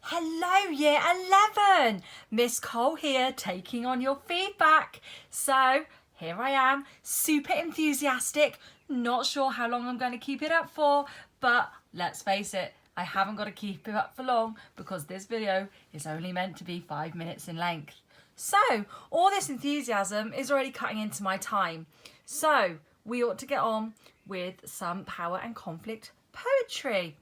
Hello Year 11! Miss Cole here taking on your feedback. So here I am, super enthusiastic, not sure how long I'm going to keep it up for, but let's face it, I haven't got to keep it up for long because this video is only meant to be 5 minutes in length. So all this enthusiasm is already cutting into my time. So we ought to get on with some power and conflict poetry.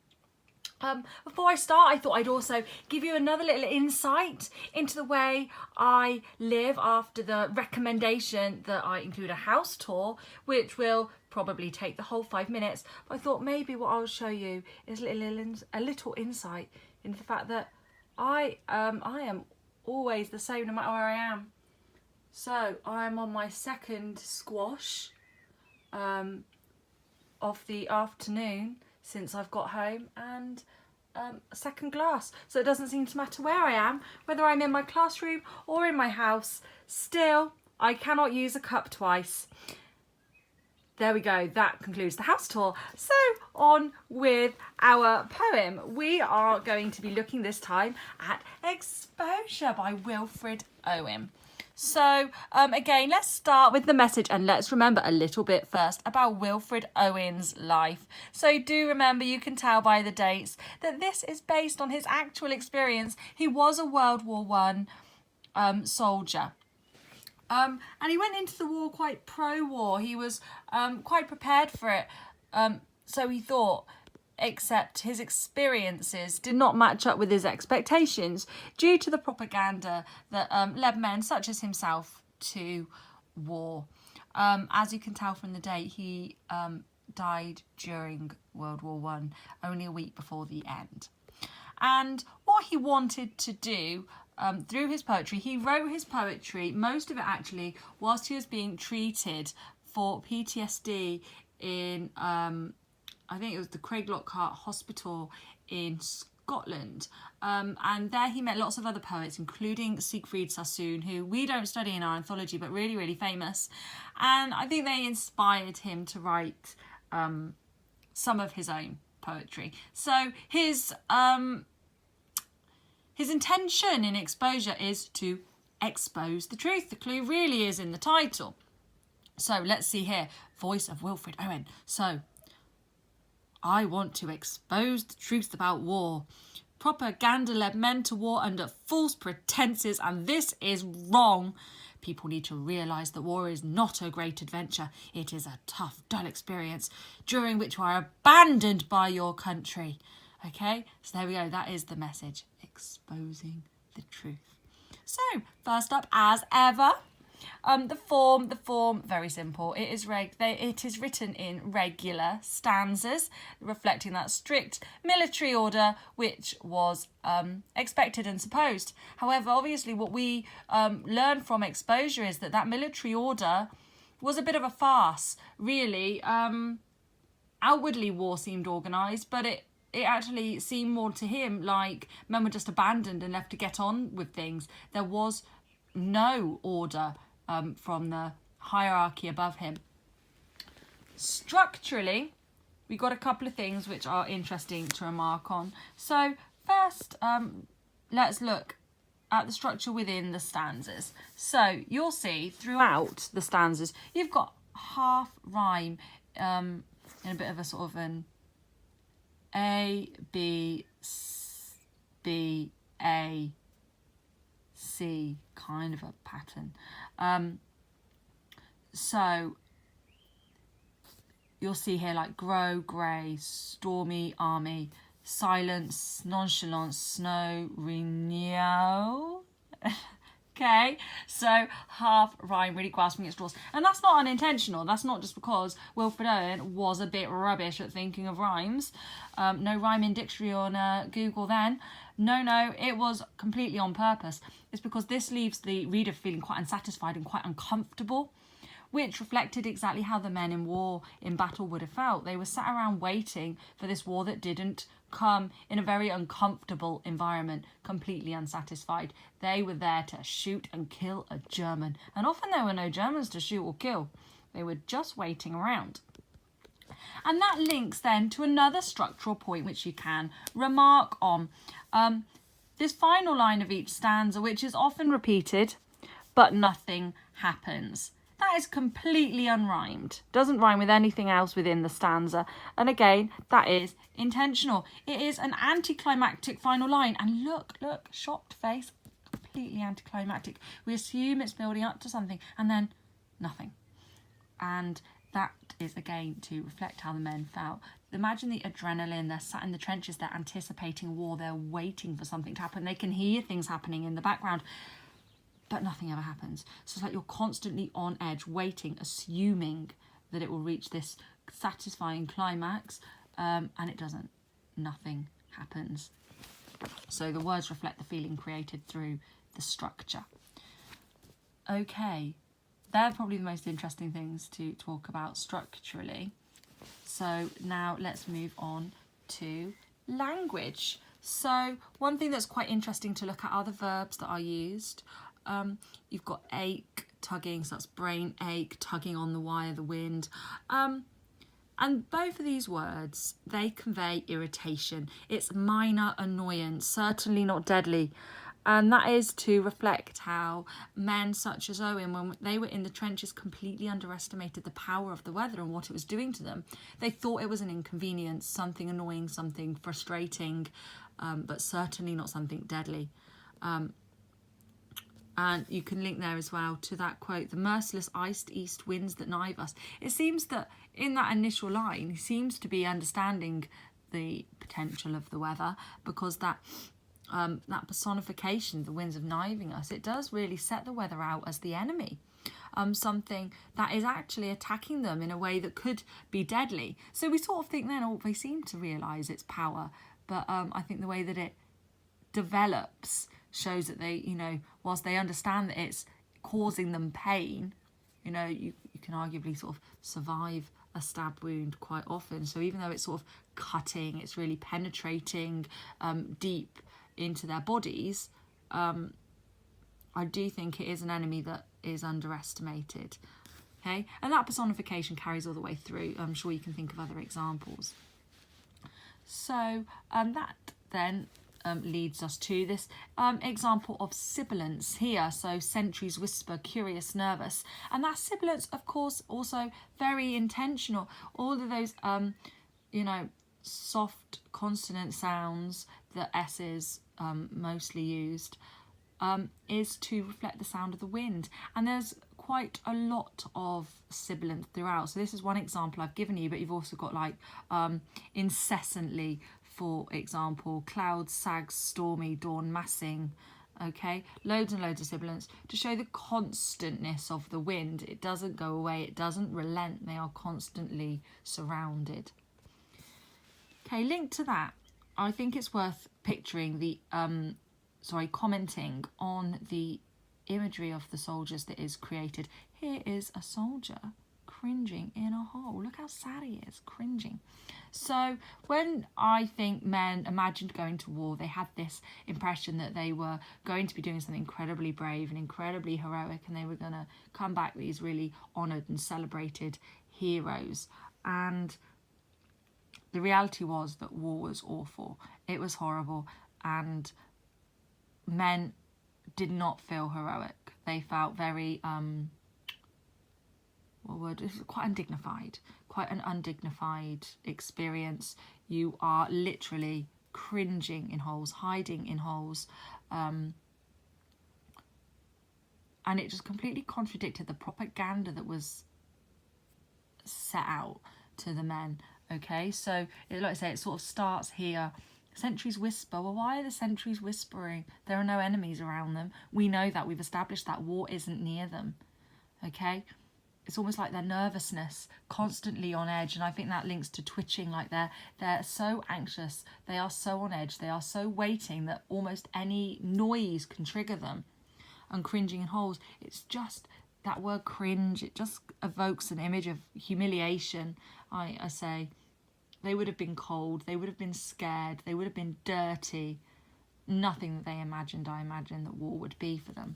Before I start, I thought I'd also give you another little insight into the way I live after the recommendation that I include a house tour, which will probably take the whole 5 minutes. But I thought maybe what I'll show you is a little insight into the fact that I am always the same no matter where I am. So I'm on my second squash of the afternoon since I've got home, and a second glass. So it doesn't seem to matter where I am, whether I'm in my classroom or in my house. Still, I cannot use a cup twice. There we go, that concludes the house tour. So on with our poem. We are going to be looking this time at Exposure by Wilfred Owen. So again, let's start with the message and let's remember a little bit first about Wilfred Owen's life. So do remember, you can tell by the dates, that this is based on his actual experience. He was a World War I soldier. And he went into the war quite pro-war. He was quite prepared for it. So he thought, except his experiences did not match up with his expectations due to the propaganda that led men such as himself to war. As you can tell from the date, he died during World War I, only a week before the end. And what he wanted to do through his poetry, he wrote his poetry, most of it actually, whilst he was being treated for PTSD in I think it was the Craiglockhart Hospital in Scotland. And there he met lots of other poets, including Siegfried Sassoon, who we don't study in our anthology, but really, really famous. And I think they inspired him to write some of his own poetry. So his intention in Exposure is to expose the truth. The clue really is in the title. So let's see here. Voice of Wilfred Owen. So, I want to expose the truth about war. Propaganda led men to war under false pretenses, and this is wrong. People need to realise that war is not a great adventure. It is a tough, dull experience during which you are abandoned by your country. Okay, so there we go. That is the message. Exposing the truth. So, first up, as ever, the form, very simple. It is written in regular stanzas, reflecting that strict military order which was expected and supposed. However, obviously, what we learn from Exposure is that military order was a bit of a farce. Really, outwardly war seemed organised, but it actually seemed more to him like men were just abandoned and left to get on with things. There was no order from the hierarchy above him. Structurally, we got a couple of things which are interesting to remark on. So first, let's look at the structure within the stanzas. So you'll see throughout the stanzas, you've got half rhyme in a bit of a sort of an A, B, B, A, C kind of a pattern. So you'll see here like grow, grey, stormy, army, silence, nonchalance, snow, renew. Okay, so half rhyme, really grasping at straws. And that's not unintentional. That's not just because Wilfred Owen was a bit rubbish at thinking of rhymes. No rhyming dictionary on Google then. No, it was completely on purpose. It's because this leaves the reader feeling quite unsatisfied and quite uncomfortable, which reflected exactly how the men in war, in battle, would have felt. They were sat around waiting for this war that didn't come, in a very uncomfortable environment, completely unsatisfied. They were there to shoot and kill a German. And often there were no Germans to shoot or kill. They were just waiting around. And that links then to another structural point which you can remark on. this final line of each stanza, which is often repeated, but nothing happens. That is completely unrhymed. Doesn't rhyme with anything else within the stanza. And again, that is intentional. It is an anticlimactic final line. And look, shocked face, completely anticlimactic. We assume it's building up to something and then nothing. And that is again to reflect how the men felt. Imagine the adrenaline. They're sat in the trenches. They're anticipating war. They're waiting for something to happen. They can hear things happening in the background, but nothing ever happens. So it's like you're constantly on edge, waiting, assuming that it will reach this satisfying climax, and it doesn't. Nothing happens. So the words reflect the feeling created through the structure. Okay, they're probably the most interesting things to talk about structurally. So now let's move on to language. So one thing that's quite interesting to look at are the verbs that are used. You've got ache, tugging, so that's brain ache, tugging on the wire, the wind. And both of these words, they convey irritation. It's minor annoyance, certainly not deadly. And that is to reflect how men such as Owen, when they were in the trenches, completely underestimated the power of the weather and what it was doing to them. They thought it was an inconvenience, something annoying, something frustrating, but certainly not something deadly. And you can link there as well to that quote, the merciless iced east winds that knife us. It seems that in that initial line, he seems to be understanding the potential of the weather, because that personification, the winds of kniving us, it does really set the weather out as the enemy. Something that is actually attacking them in a way that could be deadly. So we sort of think then, oh, they seem to realise its power. But I think the way that it develops shows that they, whilst they understand that it's causing them pain, you can arguably sort of survive a stab wound quite often. So even though it's sort of cutting, it's really penetrating deep into their bodies, I do think it is an enemy that is underestimated. Okay, and that personification carries all the way through. I'm sure you can think of other examples. So that then leads us to this example of sibilance here. So sentries whisper, curious, nervous. And that sibilance, of course, also very intentional. All of those, soft consonant sounds, the S's mostly used, is to reflect the sound of the wind. And there's quite a lot of sibilant throughout. So this is one example I've given you, but you've also got like incessantly, for example, clouds, sags, stormy, dawn, massing. Okay, loads and loads of sibilants to show the constantness of the wind. It doesn't go away, it doesn't relent, they are constantly surrounded. Okay, linked to that, I think it's worth picturing the commenting on the imagery of the soldiers that is created. Here is a soldier cringing in a hole. Look how sad he is, cringing. So when I think men imagined going to war, they had this impression that they were going to be doing something incredibly brave and incredibly heroic, and they were going to come back these really honoured and celebrated heroes. And the reality was that war was awful. It was horrible, and men did not feel heroic. They felt very quite undignified, quite an undignified experience. You are literally cringing in holes, hiding in holes, and it just completely contradicted the propaganda that was set out to the men. Okay, so like I say, it sort of starts here. Sentries whisper. Well, why are the sentries whispering? There are no enemies around them. We know that. We've established that war isn't near them. Okay, it's almost like their nervousness, constantly on edge, and I think that links to twitching. Like they're so anxious, they are so on edge, they are so waiting that almost any noise can trigger them. And cringing in holes, it's just that word cringe. It just evokes an image of humiliation. I say. They would have been cold, they would have been scared, they would have been dirty. Nothing that they imagined, I imagine, that war would be for them.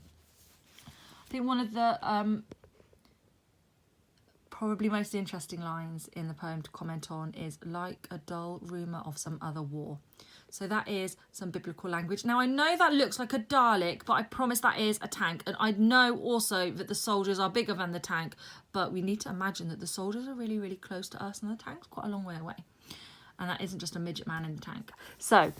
I think one of the probably most interesting lines in the poem to comment on is, like a dull rumour of some other war. So that is some biblical language. Now, I know that looks like a Dalek, but I promise that is a tank. And I know also that the soldiers are bigger than the tank, but we need to imagine that the soldiers are really, really close to us and the tank's quite a long way away. And that isn't just a midget man in the tank. So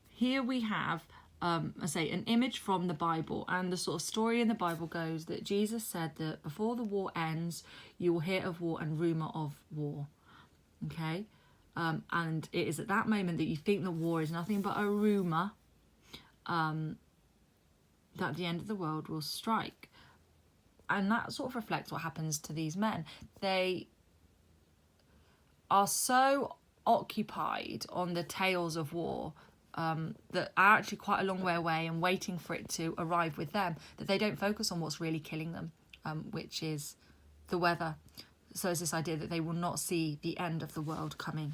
here we have, I say, an image from the Bible, and the sort of story in the Bible goes that Jesus said that before the war ends, you will hear of war and rumour of war. Okay? And it is at that moment that you think that war is nothing but a rumour, that the end of the world will strike. And that sort of reflects what happens to these men. They are so occupied on the tales of war that are actually quite a long way away and waiting for it to arrive with them, that they don't focus on what's really killing them, which is the weather. So it's this idea that they will not see the end of the world coming.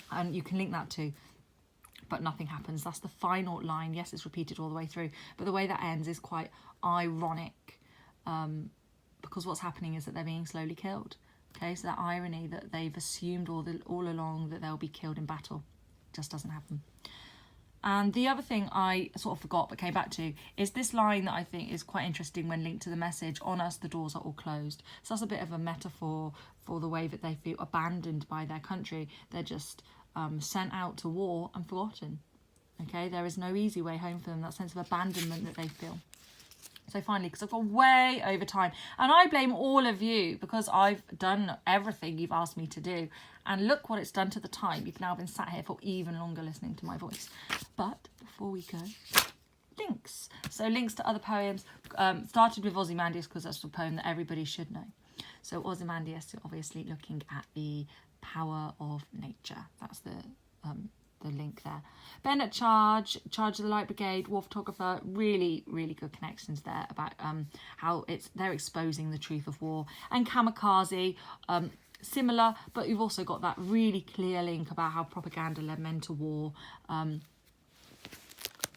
And you can link that to, but nothing happens. That's the final line. Yes, it's repeated all the way through, but the way that ends is quite ironic, because what's happening is that they're being slowly killed. Okay, so that irony that they've assumed all along that they'll be killed in battle just doesn't happen. And the other thing I sort of forgot but came back to is this line that I think is quite interesting when linked to the message, on us the doors are all closed. So that's a bit of a metaphor for the way that they feel abandoned by their country. They're just sent out to war and forgotten. Okay, there is no easy way home for them, that sense of abandonment that they feel. So finally, because I've gone way over time, and I blame all of you because I've done everything you've asked me to do, and look what it's done to the time. You've now been sat here for even longer listening to my voice. But before we go, links. So links to other poems. Started with Ozymandias because that's the poem that everybody should know. So Ozymandias, obviously looking at the power of nature. That's the link there. Ben at Charge of the Light Brigade, War Photographer, really, really good connections there about how they're exposing the truth of war. And Kamikaze, similar, but you've also got that really clear link about how propaganda led men to war,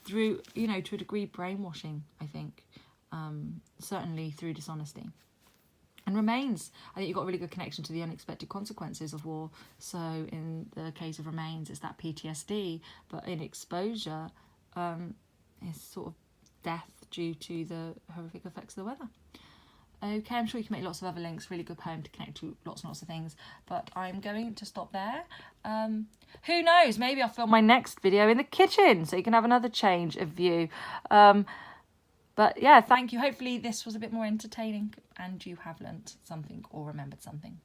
through, to a degree, brainwashing, I think, certainly through dishonesty. And Remains, I think you've got a really good connection to the unexpected consequences of war. So in the case of Remains, it's that PTSD, but in Exposure, it's sort of death due to the horrific effects of the weather. Okay, I'm sure you can make lots of other links. Really good poem to connect to lots and lots of things. But I'm going to stop there. Who knows? Maybe I'll film my next video in the kitchen so you can have another change of view. But yeah, thank you. Hopefully this was a bit more entertaining and you have learnt something or remembered something.